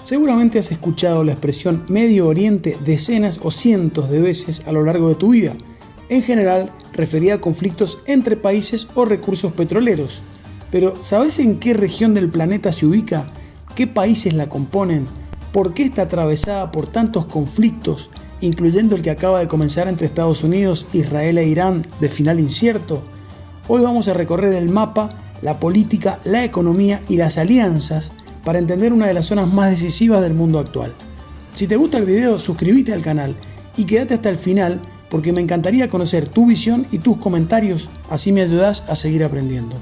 Seguramente has escuchado la expresión Medio Oriente decenas o cientos de veces a lo largo de tu vida. En general, referida a conflictos entre países o recursos petroleros. Pero, ¿sabes en qué región del planeta se ubica? ¿Qué países la componen? ¿Por qué está atravesada por tantos conflictos, incluyendo el que acaba de comenzar entre Estados Unidos, Israel e Irán, de final incierto? Hoy vamos a recorrer el mapa, la política, la economía y las alianzas para entender una de las zonas más decisivas del mundo actual. Si te gusta el video, suscríbete al canal y quédate hasta el final porque me encantaría conocer tu visión y tus comentarios, así me ayudas a seguir aprendiendo.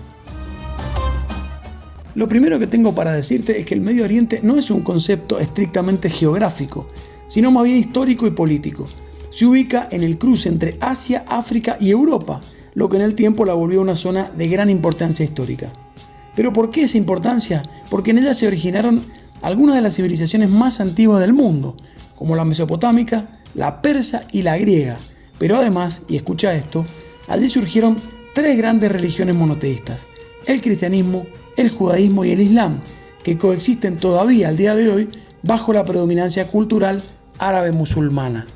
Lo primero que tengo para decirte es que el Medio Oriente no es un concepto estrictamente geográfico, sino más bien histórico y político. Se ubica en el cruce entre Asia, África y Europa, lo que en el tiempo la volvió una zona de gran importancia histórica. ¿Pero por qué esa importancia? Porque en ella se originaron algunas de las civilizaciones más antiguas del mundo, como la mesopotámica, la persa y la griega. Pero además, y escucha esto, allí surgieron tres grandes religiones monoteístas: el cristianismo, el judaísmo y el islam, que coexisten todavía al día de hoy bajo la predominancia cultural árabe-musulmana.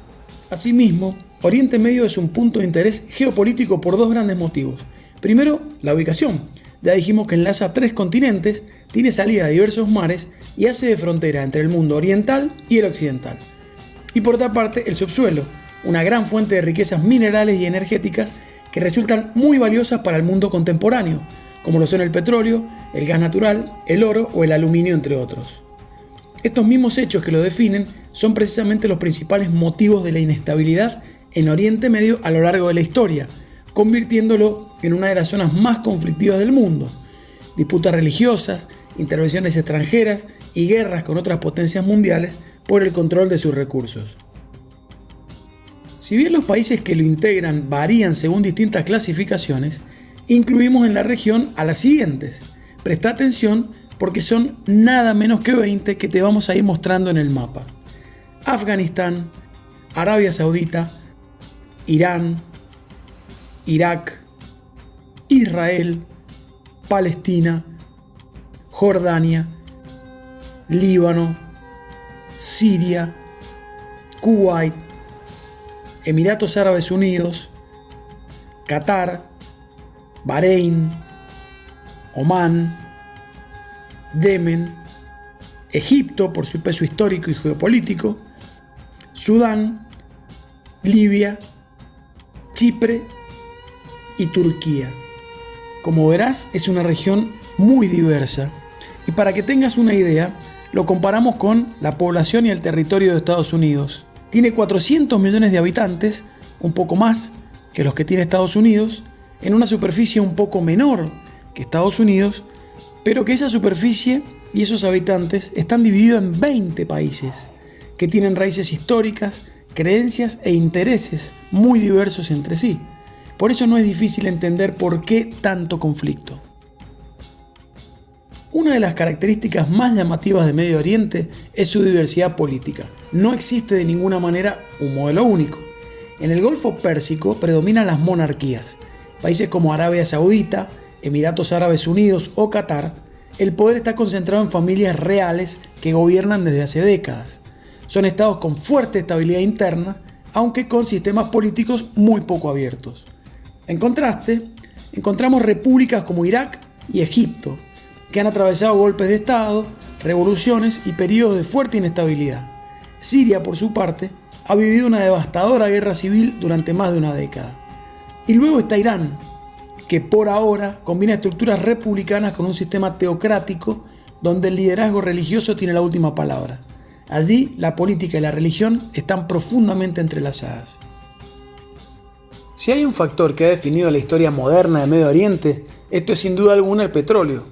Asimismo, Oriente Medio es un punto de interés geopolítico por dos grandes motivos. Primero, la ubicación. Ya dijimos que enlaza 3 continentes, tiene salida a diversos mares y hace de frontera entre el mundo oriental y el occidental. Y por otra parte, el subsuelo, una gran fuente de riquezas minerales y energéticas que resultan muy valiosas para el mundo contemporáneo, como lo son el petróleo, el gas natural, el oro o el aluminio, entre otros. Estos mismos hechos que lo definen son precisamente los principales motivos de la inestabilidad en Oriente Medio a lo largo de la historia, convirtiéndolo en una de las zonas más conflictivas del mundo. Disputas religiosas, intervenciones extranjeras y guerras con otras potencias mundiales por el control de sus recursos. Si bien los países que lo integran varían según distintas clasificaciones, incluimos en la región a las siguientes. Presta atención porque son nada menos que 20 que te vamos a ir mostrando en el mapa: Afganistán, Arabia Saudita, Irán, Irak, Israel, Palestina, Jordania, Líbano, Siria, Kuwait, Emiratos Árabes Unidos, Qatar, Bahrein, Omán, Yemen, Egipto por su peso histórico y geopolítico, Sudán, Libia, Chipre y Turquía. Como verás, es una región muy diversa y para que tengas una idea, lo comparamos con la población y el territorio de Estados Unidos. Tiene 400 millones de habitantes, un poco más que los que tiene Estados Unidos, en una superficie un poco menor que Estados Unidos, pero que esa superficie y esos habitantes están divididos en 20 países que tienen raíces históricas, creencias e intereses muy diversos entre sí. Por eso no es difícil entender por qué tanto conflicto. Una de las características más llamativas de Medio Oriente es su diversidad política. No existe de ninguna manera un modelo único. En el Golfo Pérsico predominan las monarquías. Países como Arabia Saudita, Emiratos Árabes Unidos o Qatar, el poder está concentrado en familias reales que gobiernan desde hace décadas. Son estados con fuerte estabilidad interna, aunque con sistemas políticos muy poco abiertos. En contraste, encontramos repúblicas como Irak y Egipto, que han atravesado golpes de Estado, revoluciones y periodos de fuerte inestabilidad. Siria, por su parte, ha vivido una devastadora guerra civil durante más de una década. Y luego está Irán, que por ahora combina estructuras republicanas con un sistema teocrático donde el liderazgo religioso tiene la última palabra. Allí, la política y la religión están profundamente entrelazadas. Si hay un factor que ha definido la historia moderna de Medio Oriente, esto es sin duda alguna el petróleo.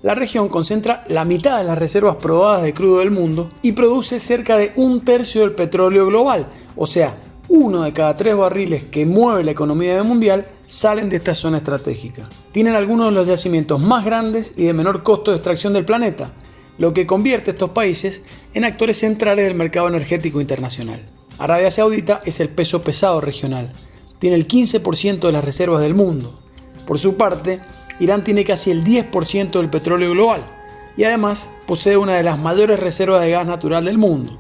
La región concentra la mitad de las reservas probadas de crudo del mundo y produce cerca de 1/3 del petróleo global, o sea, 1 de cada 3 barriles que mueve la economía mundial salen de esta zona estratégica. Tienen algunos de los yacimientos más grandes y de menor costo de extracción del planeta, lo que convierte a estos países en actores centrales del mercado energético internacional. Arabia Saudita es el peso pesado regional. Tiene el 15% de las reservas del mundo. Por su parte, Irán tiene casi el 10% del petróleo global. y además posee una de las mayores reservas de gas natural del mundo.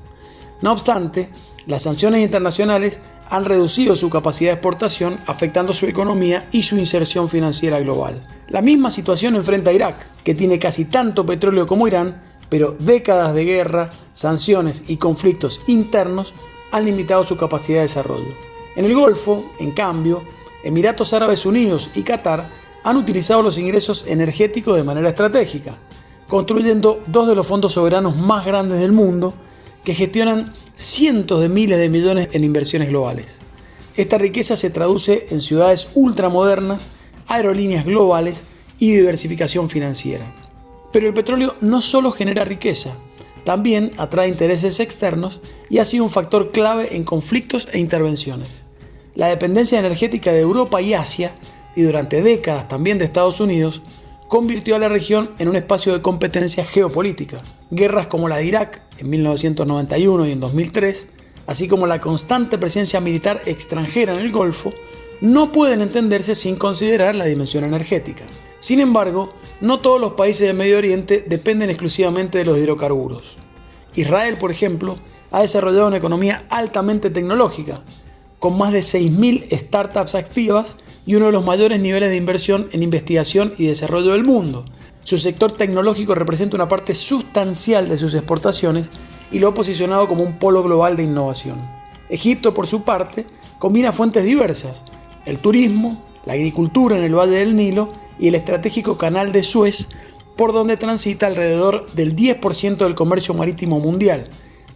No obstante, las sanciones internacionales han reducido su capacidad de exportación, afectando su economía y su inserción financiera global. La misma situación enfrenta a Irak, que tiene casi tanto petróleo como Irán, pero décadas de guerra, sanciones y conflictos internos han limitado su capacidad de desarrollo. En el Golfo, en cambio, Emiratos Árabes Unidos y Qatar han utilizado los ingresos energéticos de manera estratégica, construyendo dos de los fondos soberanos más grandes del mundo, que gestionan cientos de miles de millones en inversiones globales. Esta riqueza se traduce en ciudades ultramodernas, aerolíneas globales y diversificación financiera. Pero el petróleo no solo genera riqueza, también atrae intereses externos y ha sido un factor clave en conflictos e intervenciones. La dependencia energética de Europa y Asia, y durante décadas también de Estados Unidos, convirtió a la región en un espacio de competencia geopolítica. Guerras como la de Irak en 1991 y en 2003, así como la constante presencia militar extranjera en el Golfo, no pueden entenderse sin considerar la dimensión energética. Sin embargo, no todos los países del Medio Oriente dependen exclusivamente de los hidrocarburos. Israel, por ejemplo, ha desarrollado una economía altamente tecnológica, con más de 6.000 startups activas y uno de los mayores niveles de inversión en investigación y desarrollo del mundo. Su sector tecnológico representa una parte sustancial de sus exportaciones y lo ha posicionado como un polo global de innovación. Egipto, por su parte, combina fuentes diversas: el turismo, la agricultura en el Valle del Nilo y el estratégico Canal de Suez, por donde transita alrededor del 10% del comercio marítimo mundial,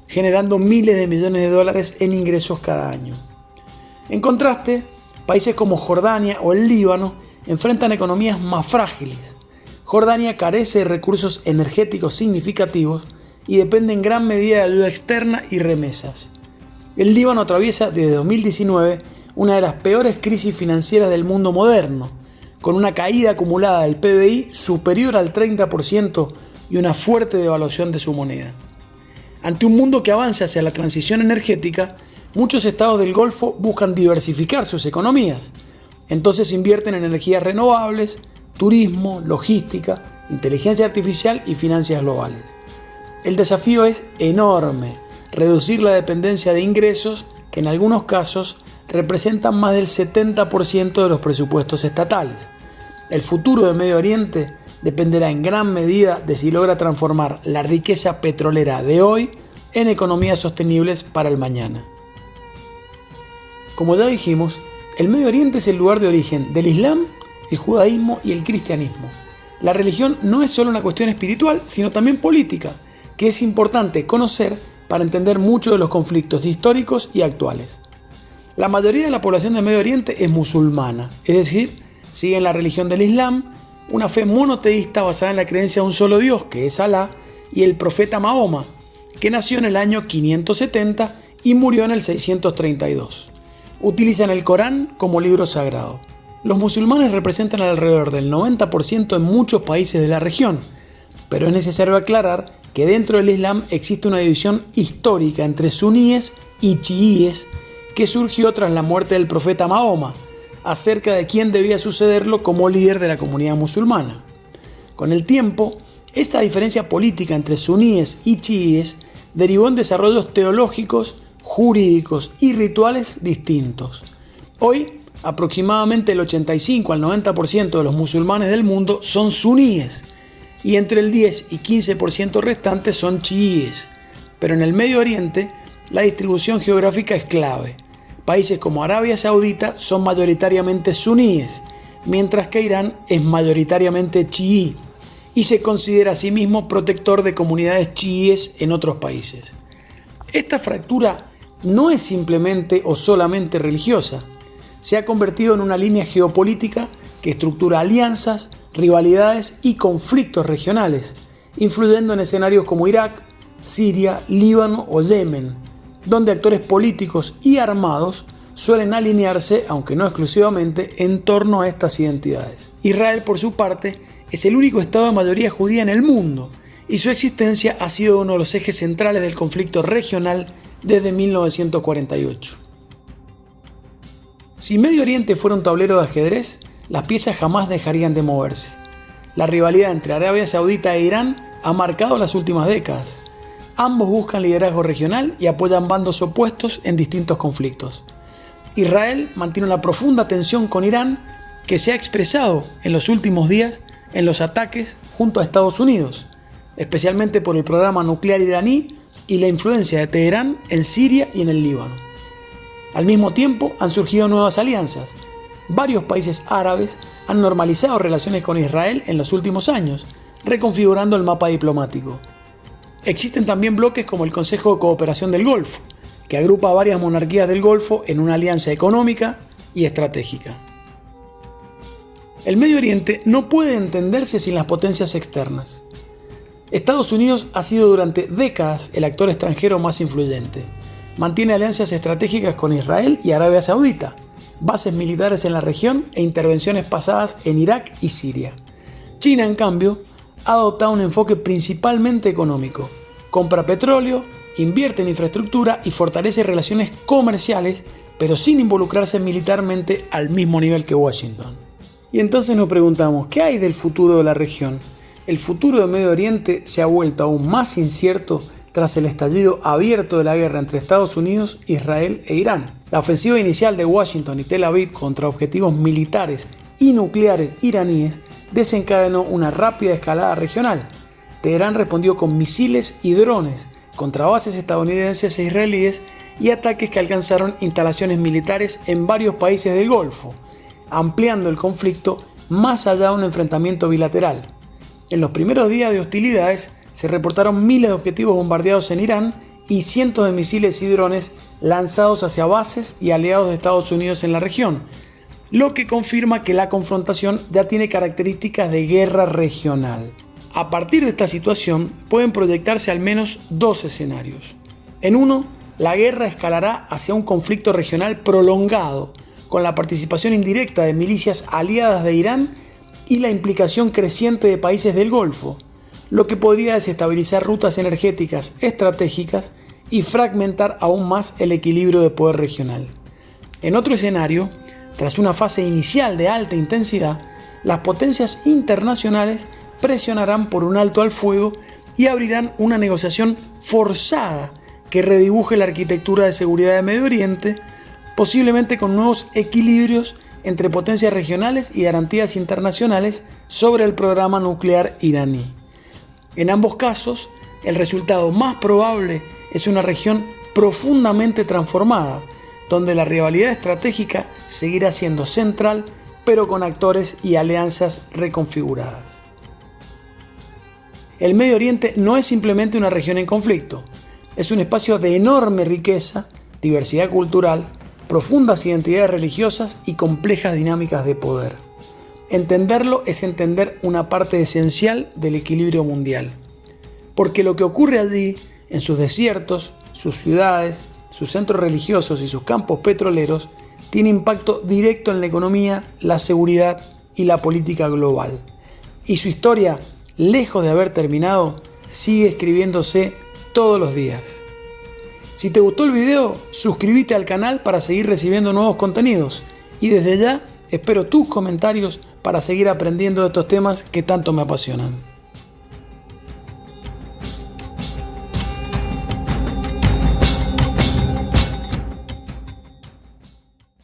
generando miles de millones de dólares en ingresos cada año. En contraste, países como Jordania o el Líbano enfrentan economías más frágiles. Jordania carece de recursos energéticos significativos y depende en gran medida de ayuda externa y remesas. El Líbano atraviesa desde 2019 una de las peores crisis financieras del mundo moderno, con una caída acumulada del PBI superior al 30% y una fuerte devaluación de su moneda. Ante un mundo que avanza hacia la transición energética, muchos estados del Golfo buscan diversificar sus economías. Entonces invierten en energías renovables, turismo, logística, inteligencia artificial y finanzas globales. El desafío es enorme: reducir la dependencia de ingresos que en algunos casos representan más del 70% de los presupuestos estatales. El futuro de Medio Oriente dependerá en gran medida de si logra transformar la riqueza petrolera de hoy en economías sostenibles para el mañana. Como ya dijimos, el Medio Oriente es el lugar de origen del Islam, el judaísmo y el cristianismo. La religión no es solo una cuestión espiritual, sino también política, que es importante conocer para entender muchos de los conflictos históricos y actuales. La mayoría de la población del Medio Oriente es musulmana, es decir, siguen la religión del Islam, una fe monoteísta basada en la creencia de un solo Dios, que es Alá, y el profeta Mahoma, que nació en el año 570 y murió en el 632. Utilizan el Corán como libro sagrado. Los musulmanes representan alrededor del 90% en muchos países de la región, pero es necesario aclarar que dentro del Islam existe una división histórica entre suníes y chiíes que surgió tras la muerte del profeta Mahoma, acerca de quién debía sucederlo como líder de la comunidad musulmana. Con el tiempo, esta diferencia política entre suníes y chiíes derivó en desarrollos teológicos, jurídicos y rituales distintos. Hoy, aproximadamente el 85 al 90% de los musulmanes del mundo son suníes y entre el 10 y 15% restantes son chiíes. Pero en el Medio Oriente, la distribución geográfica es clave. Países como Arabia Saudita son mayoritariamente suníes, mientras que Irán es mayoritariamente chií y se considera a sí mismo protector de comunidades chiíes en otros países. Esta fractura no es simplemente o solamente religiosa, se ha convertido en una línea geopolítica que estructura alianzas, rivalidades y conflictos regionales, influyendo en escenarios como Irak, Siria, Líbano o Yemen, donde actores políticos y armados suelen alinearse, aunque no exclusivamente, en torno a estas identidades. Israel, por su parte, es el único estado de mayoría judía en el mundo y su existencia ha sido uno de los ejes centrales del conflicto regional desde 1948. Si Medio Oriente fuera un tablero de ajedrez, las piezas jamás dejarían de moverse. La rivalidad entre Arabia Saudita e Irán ha marcado las últimas décadas. Ambos buscan liderazgo regional y apoyan bandos opuestos en distintos conflictos. Israel mantiene una profunda tensión con Irán que se ha expresado en los últimos días en los ataques junto a Estados Unidos, especialmente por el programa nuclear iraní y la influencia de Teherán en Siria y en el Líbano. Al mismo tiempo han surgido nuevas alianzas. Varios países árabes han normalizado relaciones con Israel en los últimos años, reconfigurando el mapa diplomático. Existen también bloques como el Consejo de Cooperación del Golfo, que agrupa a varias monarquías del Golfo en una alianza económica y estratégica. El Medio Oriente no puede entenderse sin las potencias externas. Estados Unidos ha sido durante décadas el actor extranjero más influyente. Mantiene alianzas estratégicas con Israel y Arabia Saudita, bases militares en la región e intervenciones pasadas en Irak y Siria. China, en cambio, ha adoptado un enfoque principalmente económico. Compra petróleo, invierte en infraestructura y fortalece relaciones comerciales, pero sin involucrarse militarmente al mismo nivel que Washington. Y entonces nos preguntamos, ¿qué hay del futuro de la región? El futuro del Medio Oriente se ha vuelto aún más incierto tras el estallido abierto de la guerra entre Estados Unidos, Israel e Irán. La ofensiva inicial de Washington y Tel Aviv contra objetivos militares y nucleares iraníes desencadenó una rápida escalada regional. Teherán respondió con misiles y drones contra bases estadounidenses e israelíes y ataques que alcanzaron instalaciones militares en varios países del Golfo, ampliando el conflicto más allá de un enfrentamiento bilateral. En los primeros días de hostilidades se reportaron miles de objetivos bombardeados en Irán y cientos de misiles y drones lanzados hacia bases y aliados de Estados Unidos en la región, lo que confirma que la confrontación ya tiene características de guerra regional. A partir de esta situación pueden proyectarse al menos dos escenarios. En uno, la guerra escalará hacia un conflicto regional prolongado, con la participación indirecta de milicias aliadas de Irán y la implicación creciente de países del Golfo, lo que podría desestabilizar rutas energéticas estratégicas y fragmentar aún más el equilibrio de poder regional. En otro escenario, tras una fase inicial de alta intensidad, las potencias internacionales presionarán por un alto al fuego y abrirán una negociación forzada que redibuje la arquitectura de seguridad de Medio Oriente, posiblemente con nuevos equilibrios entre potencias regionales y garantías internacionales sobre el programa nuclear iraní. En ambos casos, el resultado más probable es una región profundamente transformada, donde la rivalidad estratégica seguirá siendo central, pero con actores y alianzas reconfiguradas. El Medio Oriente no es simplemente una región en conflicto, es un espacio de enorme riqueza, diversidad cultural, profundas identidades religiosas y complejas dinámicas de poder. Entenderlo es entender una parte esencial del equilibrio mundial, porque lo que ocurre allí, en sus desiertos, sus ciudades, sus centros religiosos y sus campos petroleros, tiene impacto directo en la economía, la seguridad y la política global. Y su historia, lejos de haber terminado, sigue escribiéndose todos los días. Si te gustó el video, suscríbete al canal para seguir recibiendo nuevos contenidos. Y desde ya, espero tus comentarios para seguir aprendiendo de estos temas que tanto me apasionan.